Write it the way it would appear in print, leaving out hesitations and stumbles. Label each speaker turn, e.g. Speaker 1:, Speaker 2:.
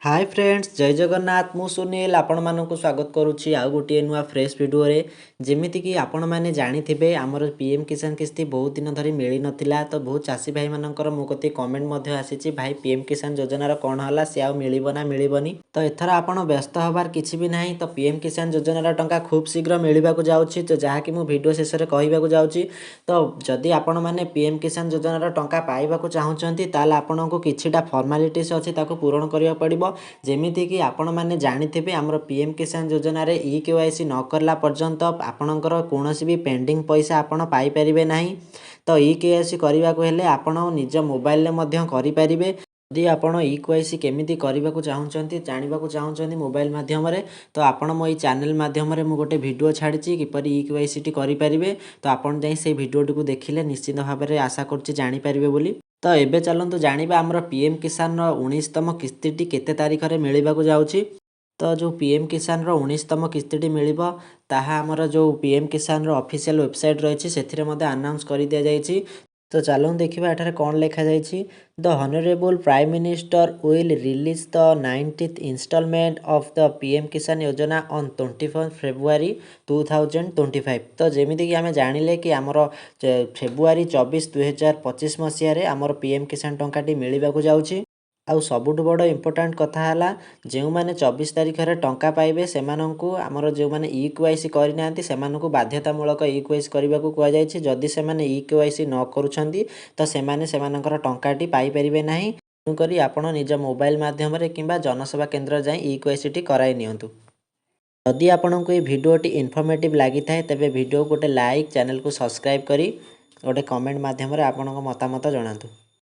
Speaker 1: Hi friends जय जगन्नाथ मु सुनील आपण मानक स्वागत करुच्ची आउ गोटे नुआ फ्रेश वीडियो रे जेमिति कि आपण माने जानिथिबे हमर पीएम किसान किस्ती बहुत दिन धरी मिली नथिला तो बहुत चासी भाई मानकर मो कते कमेंट मध्ये आसीची भाई पीएम किसान योजना रा कोन हला से आ मिलिबो ना मिलिबोनी तो एथरा आपण व्यस्त होबार किछि भी नाही तो पीएम किसान योजना रा टंका खूब शीघ्र मिलिबा को जाउची तो जहा कि मु वीडियो शेष रे कहिबा को जाउची तो जदि आपण माने पीएम किसान योजना रा टंका पाइबा को चाहुचंती ताल आपण को किछिटा फॉर्मालिटीज अछि ताको पूर्ण करिया पड़िबो जेमिति कि आपण माने जानिथिबे हमर पीएम किसान योजना रे ई केवाईसी न करला पर्यंत आपणकर कोनोसी भी पेंडिंग पैसा आपण पाई परिबे नाही तो ई केवाईसी करबा को हेले आपण निज मोबाइल ले मध्य करि परिबे यदि आपण ई केवाईसी केमिति करबा को चाहुचंती जानिबा को चाहुचंती मोबाइल माध्यम रे तो आपण मो ई चैनल माध्यम रे मु गोटे वीडियो छाडिची किपरि ई केवाईसी टी करि परिबे तो आपण जाई से वीडियो टी को देखिले निश्चित भाव रे आशा करछि जानि परिबे बोली तो एबे चलंतु जानिबा हमर पीएम किसान रो 19तम किस्तीटी केते तारिख रे मिलिबा को जाउची तो जो पीएम किसान रो 19तम किस्तीटी मिलिबो ताहा हमर जो पीएम किसान रो ऑफिशियल वेबसाइट रहिछि सेथिरे मध्ये अनाउंस करि दिया जाइछि तो चलो देखिबा एठारे कोन लेखा जाइछि the honourable prime minister will release the 90th instalment of the PM Kisan Yojana on 21 February 2025 तो जेमिति कि आमे जानिले कि हमर फेब्रुआरी 24 2025 मसिया रे हमर पीएम किसान टंकाटी मिलिबा को जाउछि आउ सबुठ बड़ इंपोर्टेंट कथा हला जेउ माने 24 तारिख रे टंका पाइबे सेमानंकु हमर जेउ माने ई केवाईसी करि नांती सेमानंकु बाध्यतामूलक ई केवाईसी करबा को कुआ जायछि जदि सेमाने ई केवाईसी न करूछंती तो सेमाने सेमानंकर टंकाटी पाई परिबे नाही करी आपण निज मोबाइल माध्यम रे किबा जनसेवा केंद्र जाई ई केवाईसी टी कराई नियंतु यदि आपनको ये वीडियोटी इन्फॉर्मेटिव लागि थाए तबे वीडियो गोटे लाइक चैनल को सब्सक्राइब करी गोटे कमेंट माध्यम रे आपनको मतामत जणातु।